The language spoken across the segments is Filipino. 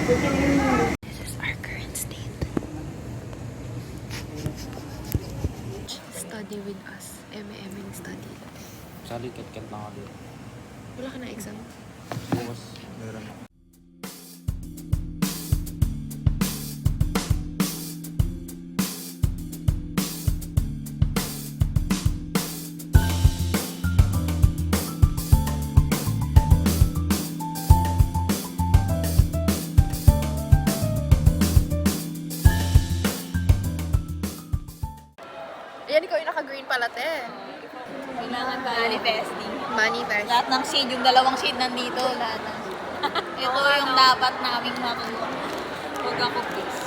This is our current state. Study with us. M&M study. Sali, ket-ket lang ako dito. Wala ka na exam? Bukas, meron ako. Ayan, ikaw yung naka-green pala, te. Kailangan manifesting. Manifest. Lahat ng shade, yung dalawang shade nandito. Lahat ng... Ito yung dapat naming makuha. Huwag ako please.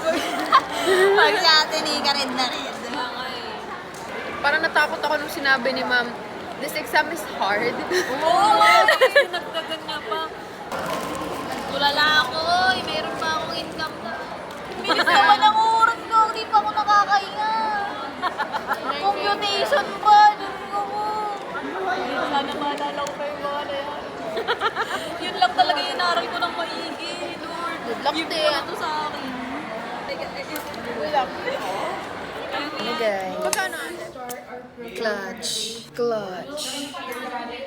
Pag sa atin eh, ka red na red. Parang natakot ako nung sinabi ni ma'am, this exam is hard. Oo! Nagdagan niya pa. Tulala ako. Meron pa akong income na. Bilis naman ang oras ko. Hindi pa ako nakakahinga. Computation pa. Diyos ko mo. Sana maalala ko pa yung mga na yan. Yun lang talaga yung inaral ko ng maigi. Lord, Good luck, give te. mo na to sa akin. Good luck. Okay. Magkano ate? Clutch. Clutch.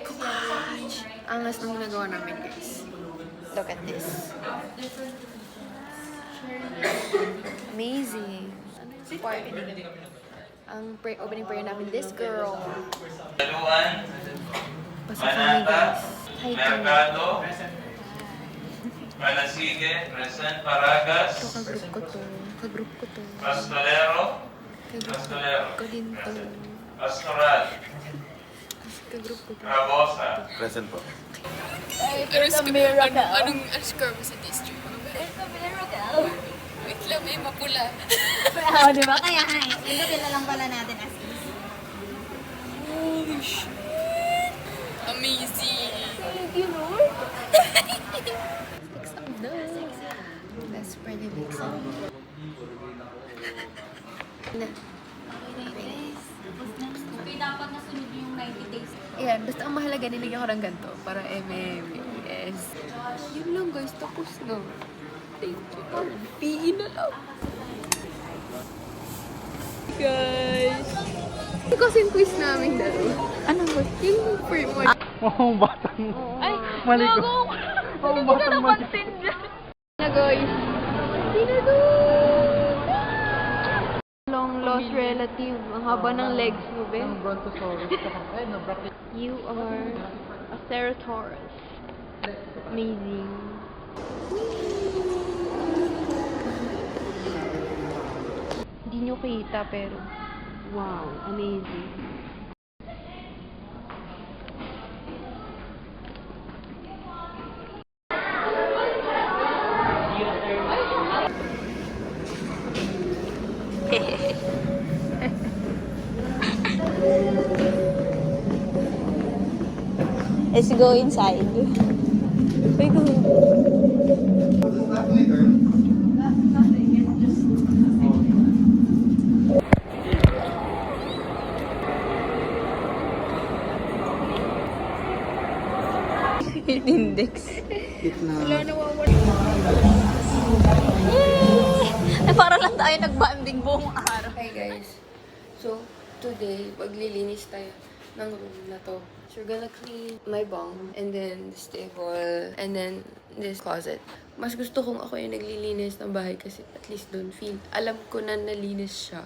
Clutch. Angas ng ginagawa namin, guys. Look at this. Amazing. Party. Ang opening prayer namin, this girl. Daluan, Pasok kami, guys. Hi, Tony. Mercado, Panasige, Present, Paragas, Ito, kagroup ko to. Kagroup ko to. Pastolero, Kagroup ko din to. Pastoral, Kagroup ko to. Rabosa, Present po. It's a miracle. Anong score mo sa district? It's a miracle. Wait lang, may mapula. Oo, di ba? Kaya nga eh. Pindutin na lang pala natin as is. Holy shit! Amazing! Thank you, Lord. Let's spread the mix. Na. Okay, dapat nasunod yung 90 days. Ayan, basta ang mahalaga, nilagyan ko ng ganito para MMS. Yun lang guys, tapos na. Thank you. Pihin na lang. Guys. Ito kasi yung quiz namin dalawa. Anong quiz? Yung free mo. Oh, batang. Ay, Mali ko. Hindi ko na napansin dyan. Na guys. Hindi na Long lost relative. Ang haba ng legs mo, be. Brontosaurus. You are a Ceratosaurus. Amazing. Hindi nyo kita pero wow, amazing. Let's go inside. Ay, go. Index. Wala nawawala. Eh, para lang tayo nag-banding buong araw. Hi guys. So, today, maglilinis tayo ng room na to. So, we're gonna clean my bunk, and then this table, and then this closet. Mas gusto kong ako yung naglilinis ng bahay kasi at least doon feel, alam ko na nalinis siya.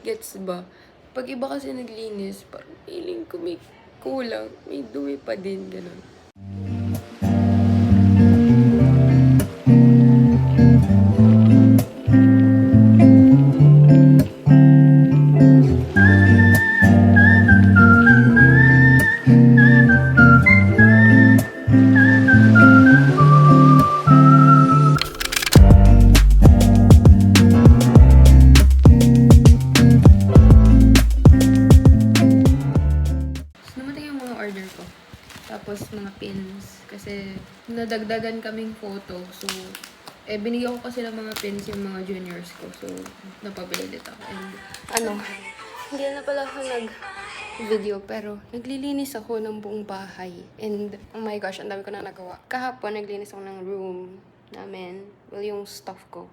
Gets ba? Pag iba kasi naglinis, parang feeling ko may kulang, may dumi pa din, ganun. Tapos mga pins. Kasi nadagdagan kaming photo. So, binigyan ko kasi ng mga pins yung mga juniors ko. So, napabili ulit ako. And, hindi na pala ako nag-video. Pero, naglilinis ako ng buong bahay. And, oh my gosh, ang dami ko na nagawa. Kahapon, naglinis ako ng room. namin. Well, yung stuff ko.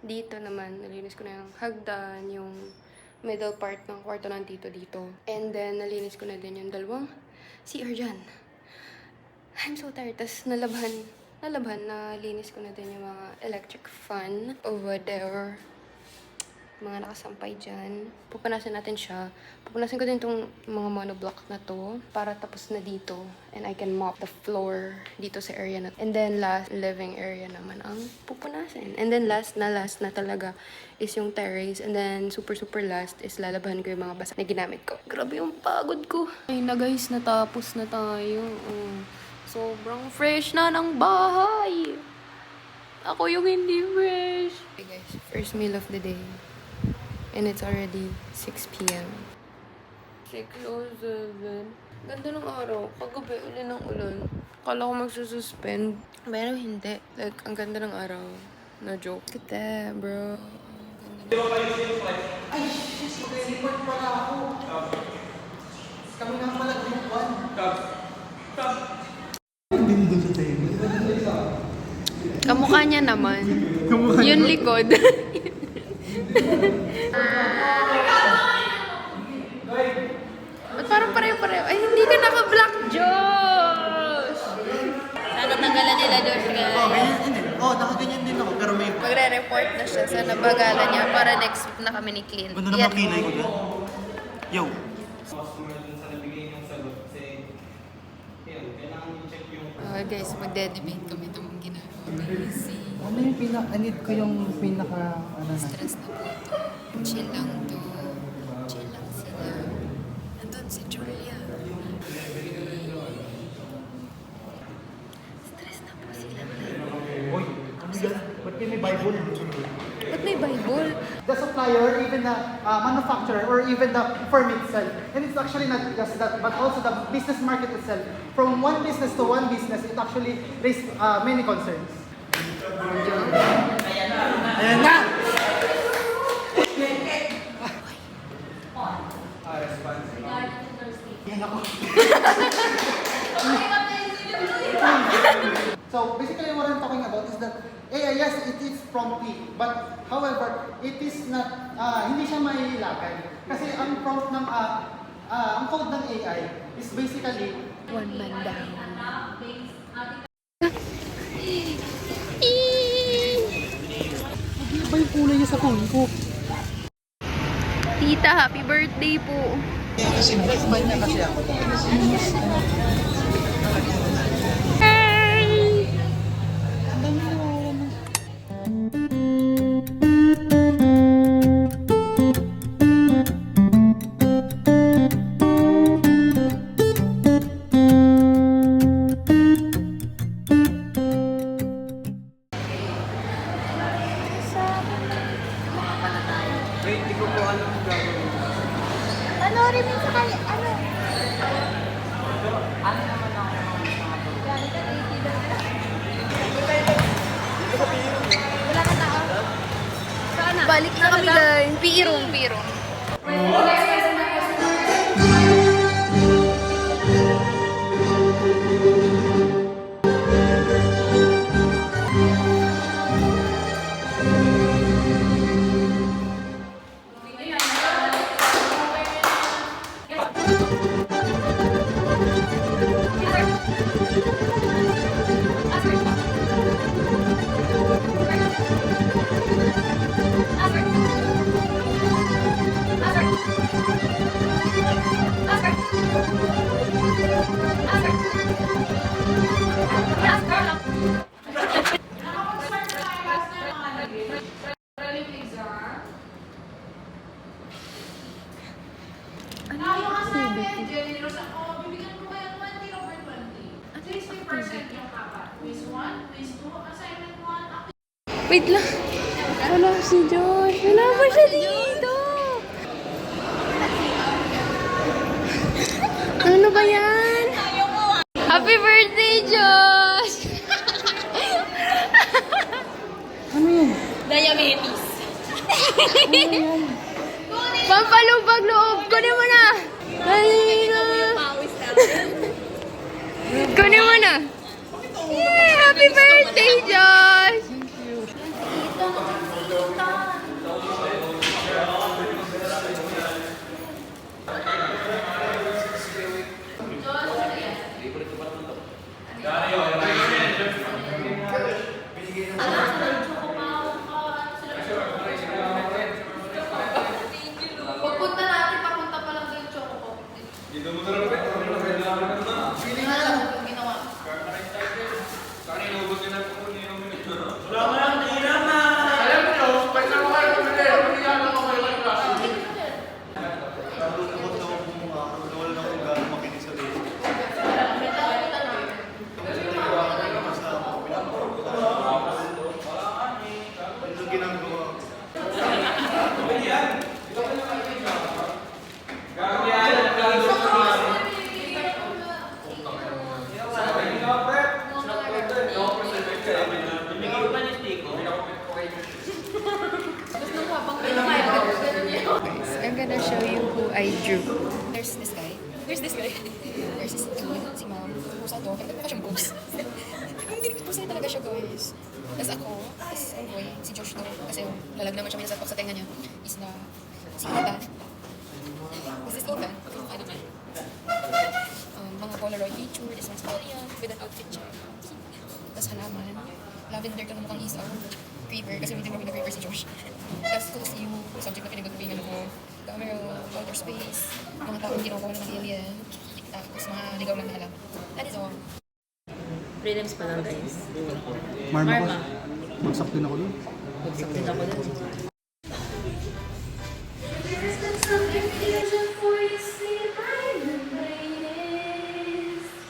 Dito naman, nalinis ko na yung hagdan, yung middle part ng kwarto ng tito dito. And then, nalinis ko na din yung dalawang CR dyan. I'm so tired. Tapos, nalabhan, nalinis ko na din yung mga electric fan over there. Mga nakasampay dyan. Pupunasan natin siya. Pupunasan ko din itong mga monoblock na to para tapos na dito. And I can mop the floor dito sa area na. And then last, living area naman ang pupunasan. And then last na talaga is yung terrace. And then super last is lalabahan ko yung mga basa na ginamit ko. Grabe yung pagod ko. Ay na guys, natapos na tayo. Sobrang fresh na ng bahay. Ako yung hindi fresh. Okay guys, first meal of the day. And it's already 6 p.m. 6:07. Ganda ng araw. Kagabi, ulan ng ulan. Akala ko magsususpend. Pero hindi. Like, ang ganda ng araw. No joke. Look at that, bro. Ay, shit! Mag-report pala ako. Kami nga pala group 1. Kamukha niya naman. Yun likod. Ba't parang pareho-pareho? Ay, hindi ka naka-black, Josh! Sana tanggalan nila, Josh, guys. Ganyan, hindi. Nakaganyan din ako, pero may... Magre-report na siya sa nabagalan niya para next week na kami ni Clint. Ganda naman kilay ko dyan. Yo! Guys, magde-debate kami itong ginagawa. Ano yung need ko yung pinaka... Stress na po ito. Chill lang to. Chill lang sila. Nandun si Julia. Stress na po sila. Uy, ba't may Bible? Ba't may Bible? The supplier, even the manufacturer, or even the firm itself. And it's actually not just that, but also the business market itself. From one business to one business, it actually raised many concerns. Ayan na! Yan ako. So basically what I'm talking about is that AI, yes, it is prompting, but however, it is not, hindi siya mailagay. Kasi ang prompt ng, ang code ng AI is basically, One man down. ano ba yung kulay niya sa phone ko? Tita, happy birthday po. Kasi best friend niya kasi ako. Hey! Ang dami nawawala na. Ano rin sa kanya? Ano? Wala ka tao? Sana. Balik na kami guys. Pirong. Wait lang. Wala si Josh. Wala pa siya dito. Ano ba yan? Happy birthday, Josh! Ano yun? Diabetes. Pampalubag loob. Kunin mo na. Ay, na. Pawis natin. Kunin mo na. Yeah, happy Happy birthday, Josh! Pagpunta natin, papunta pa lang doon, choco. Hindi na alam kung ginawa. Guys, I'm gonna show you who I drew. There's this guy. There's this guy. There's this si ma'am. Pusa to. Hindi ko siyang ghost. Hindi ko pusa talaga siya, guys. Tapos ako, tapos ang boy, si Josh to. Kasi lalag naman siya may nasapak sa tenga niya. Is na si Ethan. This is Ethan. Ano ba? Mga Polaroid picture. This one's Polian with an outfit check. Tapos halaman. Lavender ka na mukhang isaw. Creeper. Kasi hindi mo pinag-creeper si Josh. Tapos kung si you, subject na pinag-agpingan ako. Camera, outer space. Mga taong ginawa ng alien. Tapos mga ligaw lang na alam. That is all. Prelims pa lang, guys. Marma ko. Marma. Magsak din ako dun. Bagsak din ako dun.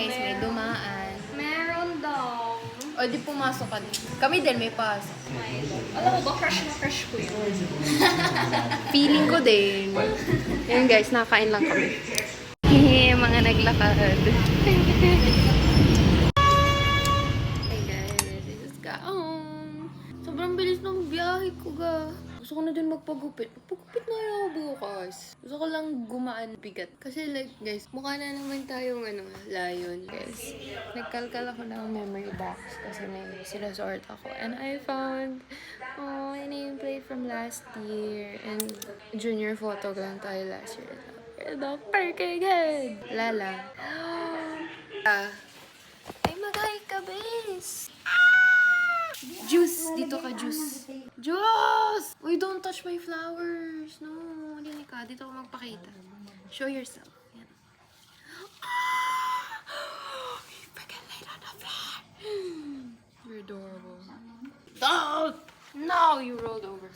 Guys, may dumaan. Meron daw. O, di pumasok ka din. Kami din may pasok. Alam mo ba, crush na crush ko yun. Feeling ko din. Ayun guys, nakakain lang kami. Mga naglakad. Hey guys, let's go home. Sobrang bilis ng biyahe ko ga. Gusto ko na din magpagupit. Magpagupit na ako bukas. Gusto ko lang gumaan bigat. Kasi like guys, mukha na naman tayong lion guys. Nagkalkal ako ng memory box kasi may sinasort ako. And I found a nameplate from last year. And junior photo lang tayo last year. The freaking head! Lala. Ay, mag-hi ka, bes! Juice! Dito ka, Juice! Juice! Uy, don't touch my flowers! No, hindi ka. Dito ka magpakita. Show yourself. Yan. You freaking laid on the floor! You're adorable. Don't! No, you rolled over.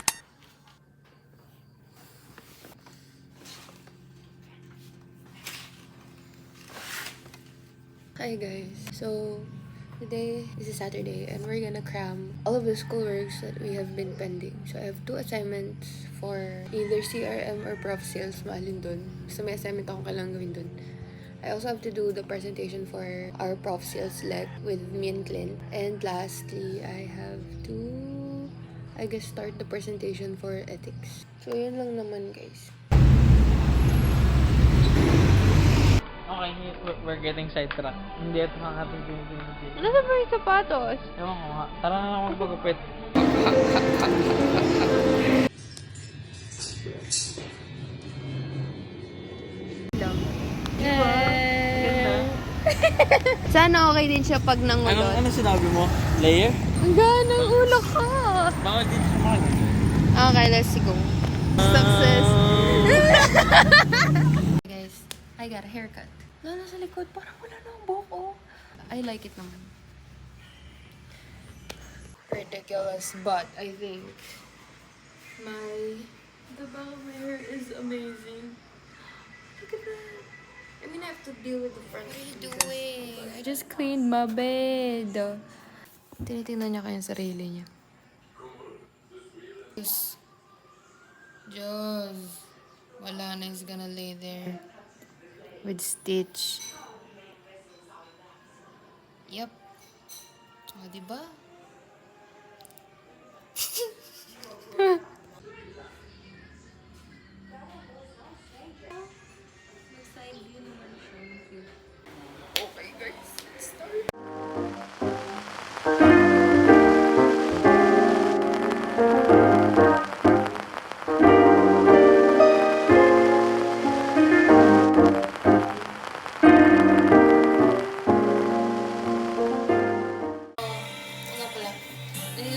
Hi guys, so today is a Saturday and we're gonna cram all of the schoolworks that we have been pending. So I have 2 assignments for either CRM or Prof Sales, maalin dun. So may assignment akong kailangan gawin dun. I also have to do the presentation for our Prof Sales leg with me and Clint. And lastly, I have to, I guess, start the presentation for ethics. So yun lang naman guys. Okay, we're getting sidetracked. Hindi ito makakating Ano na ba yung sapatos? Ewan ko nga. Tara na ako magpagupit. Sana okay din siya pag nangulot. Ano sinabi mo? Layer? Ang ganang ulo ko. Bakit din siya makagano? Okay, let's go. Success. Guys, I got a haircut. Lalo sa likod, parang wala na ang buhok, oh. I like it naman. Ridiculous, but I think the back of my hair is amazing. Look at that. I mean, I have to deal with the front. What are you doing? I just cleaned my bed. Tinitingnan niya kaya yung sarili niya. Just wala na, he's gonna lay there with Stitch. Yep. O, diba? Okay guys, let's start.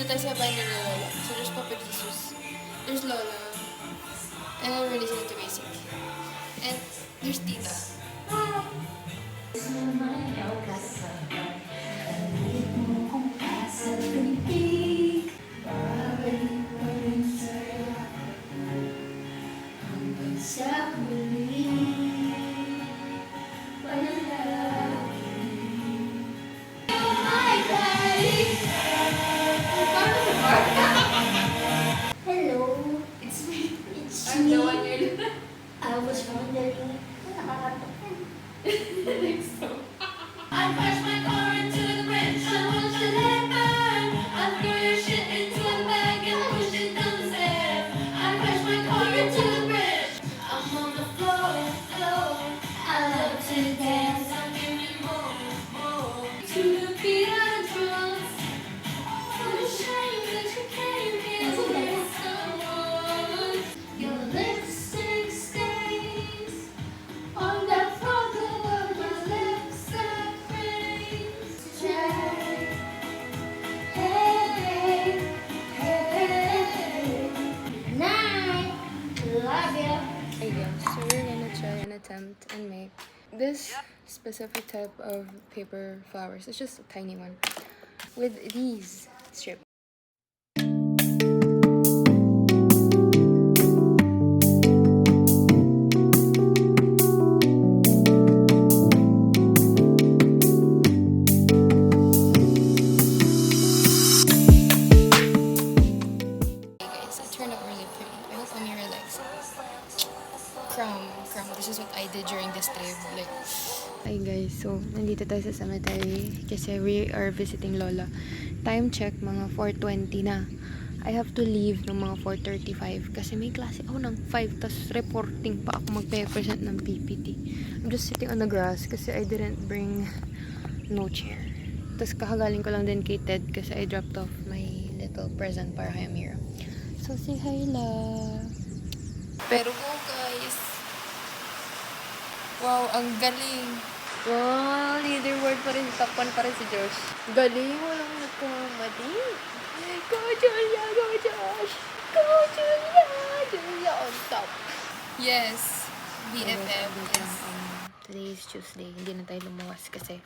tayo sa bahay nila Lola. So there's Papa Jesus, there's Lola, and then we're listening to music. And there's Tita. Hello, it's me. I'm the one you're I was wondering. I crashed my car into the bridge. I want to let it burn. I threw your shit into a bag and pushed it down the stairs. I crashed my car into the bridge. I'm on the floor. I love to dance. I'm giving more. To the beat of the drums. For the shame that you came here with someone. Your lipstick stains on that front of your lips that rains. Hey, night, love ya. Again, so we're gonna try and attempt and make this specific type of paper flowers. It's just a tiny one with these strips. Hey guys, it turned out really pretty. I hope Amira likes it. Crumb. This is what I did during this trip. Like, Hi guys, so nandito tayo sa cemetery kasi we are visiting Lola. Time check, mga 4:20 na. I have to leave ng mga 4:35 kasi may klase ako ng 5 tas reporting pa ako magpe-present ng PPT. I'm just sitting on the grass kasi I didn't bring no chair. Tas kakagaling ko lang din kay Ted kasi I dropped off my little present para kay Amira. So say hi la. pero go guys. Wow, ang galing. Wow, leaderboard pa rin. Top 1 pa rin si Josh. Galing, walang nagkamali. Go, Julia! Go, Josh! Go, Julia! Julia on top. Yes. BFF. Yes. Today is Tuesday. Hindi na tayo lumuwas kasi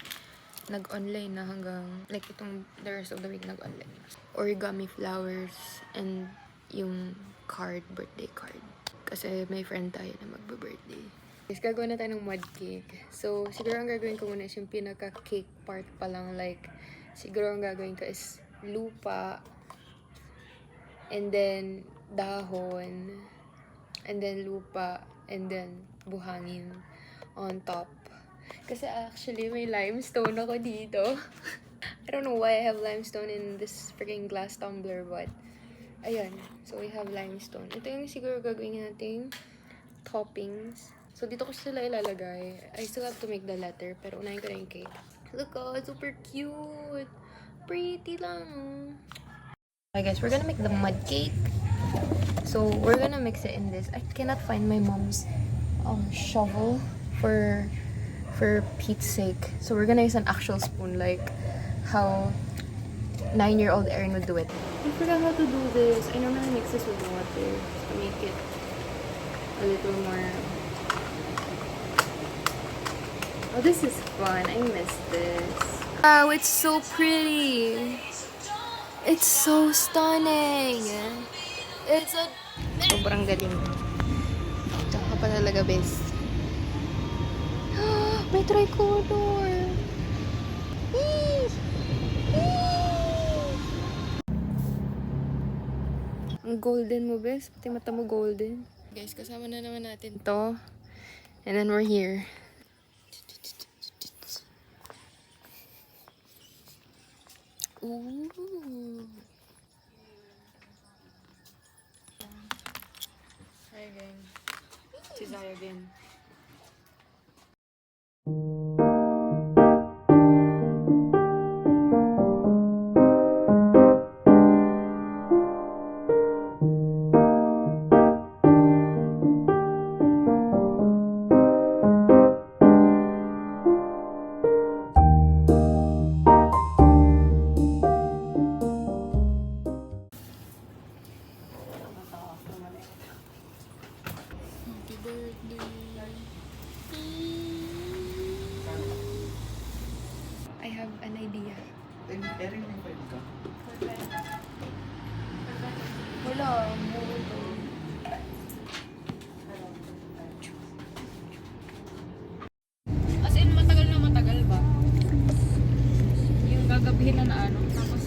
nag-online na hanggang, like itong the rest of the week nag-online. Origami flowers and yung card, birthday card. Kasi may friend tayo na magbe-birthday. Guys, gagawin na tayo ng mud cake. So, siguro ang gagawin ko muna is yung pinaka-cake part pa lang. Like, siguro ang gagawin ko is lupa, and then dahon, and then lupa, and then buhangin on top. Kasi actually, may limestone ako dito. I don't know why I have limestone in this freaking glass tumbler, but ayun. So, we have limestone. Ito yung siguro gagawin nating toppings. So, dito ko sila ilalagay. I still have to make the letter, pero unahin ko na yung cake. Look, oh, super cute. Pretty lang. Okay, guys, we're gonna make the mud cake. So, we're gonna mix it in this. I cannot find my mom's shovel for Pete's sake. So, we're gonna use an actual spoon, like how 9-year-old Erin would do it. I forgot how to do this. I normally mix this with water to make it a little more. Oh, this is fun. I miss this. Wow, it's so pretty. It's so stunning. It's a... Sobrang galing. Tsaka pa talaga, best. May tricolor. Ang golden mo, best. Pati mata mo golden. Guys, kasama na naman natin. Ito. And then we're here. Ooh. Hi again. She's I again. Erin, may file ka? Wala, muro to. As in, matagal na matagal ba? Yung gagabihin na ano, tapos